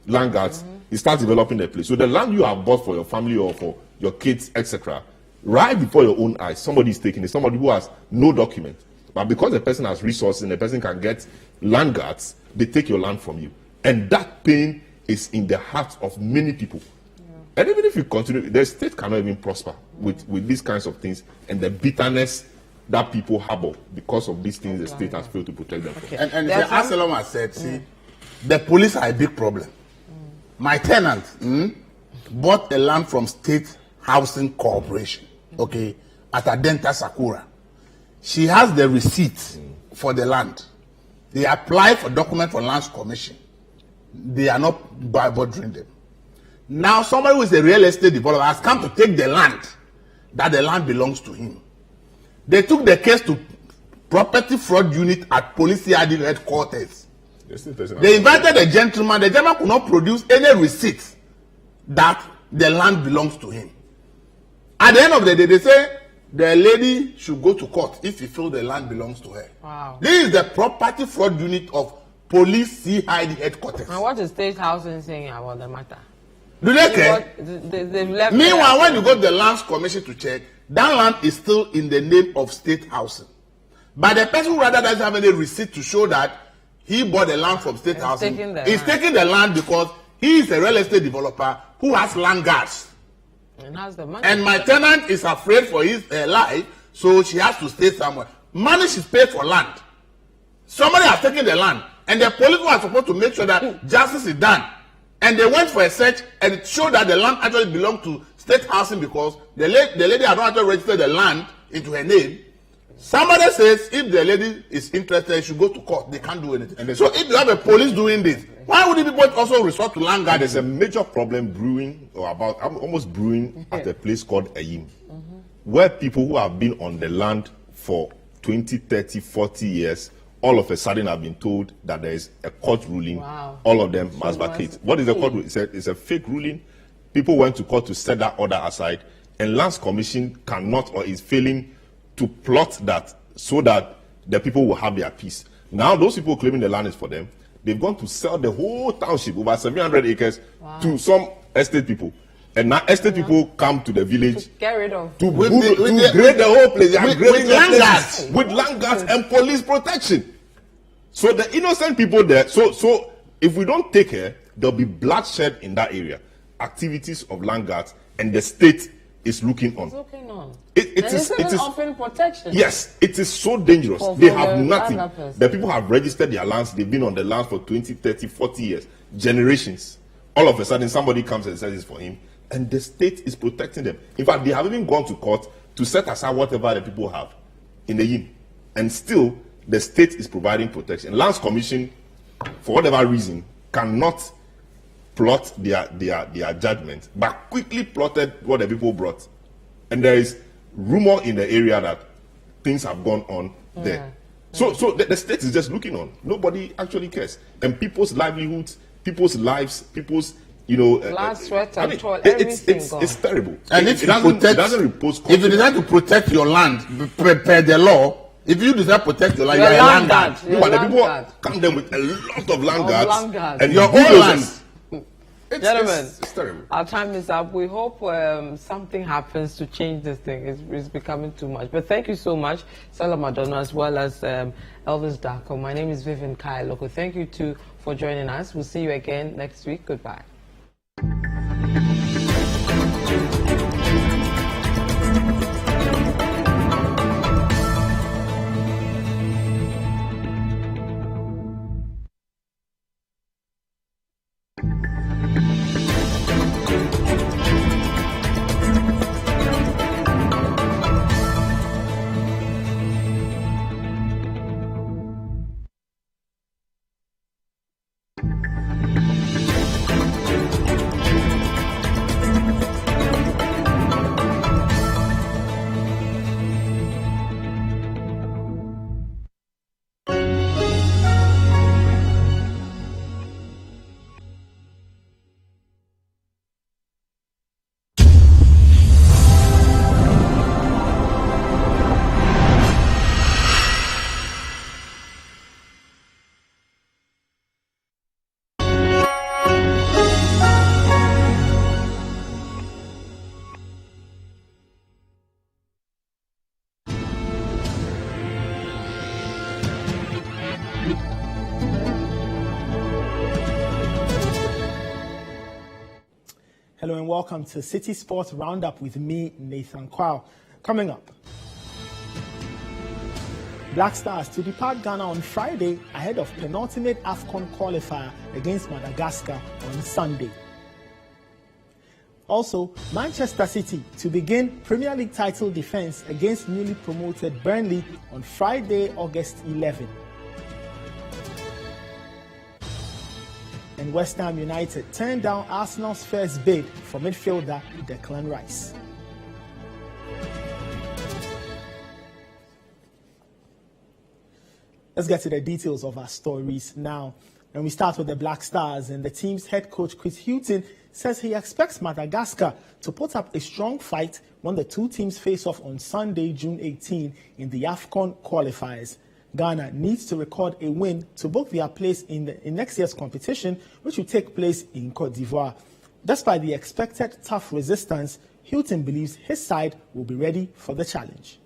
Speaker 2: land guards, he starts developing the place. So the land you have bought for your family or for your kids, etc., right before your own eyes, somebody is taking it, somebody who has no document. But because the person has resources and the person can get land guards, they take your land from you. And that pain is in the hearts of many people. And even if you continue, the state cannot even prosper with these kinds of things and the bitterness that people harbor because of these things the state has failed to protect them from.
Speaker 3: And as Solomon has said, see, the police are a big problem. My tenant bought a land from State Housing Corporation, okay, at Adenta Sakura. She has the receipt for the land. They apply for document for Lands Commission. They are not bothering them. Now somebody who is a real estate developer has come to take the land, that the land belongs to him. They took the case to Property Fraud Unit at Police CID headquarters. They invited the gentleman could not produce any receipt that the land belongs to him. At the end of the day, they say the lady should go to court if he feels the land belongs to her.
Speaker 1: Wow.
Speaker 3: This is the Property Fraud Unit of Police CID headquarters.
Speaker 1: And what is State Housing saying about the matter?
Speaker 3: Do they care?
Speaker 1: They've left.
Speaker 3: Meanwhile, when you go to the Lands Commission to check, that land is still in the name of State Housing. But the person who rather doesn't have any receipt to show that he bought the land from State Housing, he's taking the land because he is a real estate developer who has land guards.
Speaker 1: And has the money.
Speaker 3: And my tenant is afraid for his life, so she has to stay somewhere. Money she's paid for land. Somebody has taken the land, and the police were supposed to make sure that justice is done. And they went for a search, and it showed that the land actually belonged to State Housing because the lady had not actually registered the land into her name. Somebody says if the lady is interested, she should go to court. They can't do anything. So if you have a police doing this, why would the people also resort to land guard?
Speaker 2: There's a major problem brewing, or almost brewing, at a place called Ayim, where people who have been on the land for 20, 30, 40 years, all of a sudden have been told that there is a court ruling.
Speaker 1: Wow.
Speaker 2: All of them must vacate. What is a court ruling? It's a fake ruling. People went to court to set that order aside, and Lands Commission cannot or is failing to plot that so that the people will have their peace. Now those people claiming the land is for them, they've gone to sell the whole township, over 700 acres, to some estate people. And now estate people come to the village
Speaker 1: to get rid of.
Speaker 2: to grade the whole place. They are grading with land guards and police protection. So the innocent people there. So if we don't take care, there'll be bloodshed in that area. Activities of land guards, and the state is looking on.
Speaker 1: It's looking on.
Speaker 2: It is
Speaker 1: offering protection.
Speaker 2: Yes, it is so dangerous. They have nothing. The people have registered their lands. They've been on the land for 20, 30, 40 years, generations. All of a sudden, somebody comes and says it's for him, and the state is protecting them. In fact, they have even gone to court to set aside whatever the people have in the yin, and still the state is providing protection. Lands Commission, for whatever reason, cannot plot their judgment, but quickly plotted what the people brought. And there is rumor in the area that things have gone on there. So the state is just looking on. Nobody actually cares. And people's livelihoods, people's lives, people's,
Speaker 1: last sweat and toil,
Speaker 2: it's terrible.
Speaker 3: And if it you decide to protect your land, per the law, if you decide to protect your land, you're a land guard.
Speaker 2: But the people come there with a lot of land guards. And
Speaker 3: your own land.
Speaker 1: Gentlemen,
Speaker 2: it's terrible.
Speaker 1: Our time is up. We hope something happens to change this thing. It's becoming too much. But thank you so much, Stella Madonna, as well as Elvis Darko. My name is Vivian Kailoko. Thank you too for joining us. We'll see you again next week. Goodbye.
Speaker 5: Hello and welcome to City Sports Roundup with me, Nathan Kwao. Coming up, Black Stars to depart Ghana on Friday ahead of penultimate AFCON qualifier against Madagascar on Sunday. Also, Manchester City to begin Premier League title defense against newly promoted Burnley on Friday, August 11. And West Ham United turned down Arsenal's first bid for midfielder Declan Rice. Let's get to the details of our stories now. And we start with the Black Stars, and the team's head coach Chris Hughton says he expects Madagascar to put up a strong fight when the two teams face off on Sunday, June 18 in the AFCON qualifiers. Ghana needs to record a win to book their place in next year's competition, which will take place in Cote d'Ivoire. Despite the expected tough resistance, Hughton believes his side will be ready for the challenge.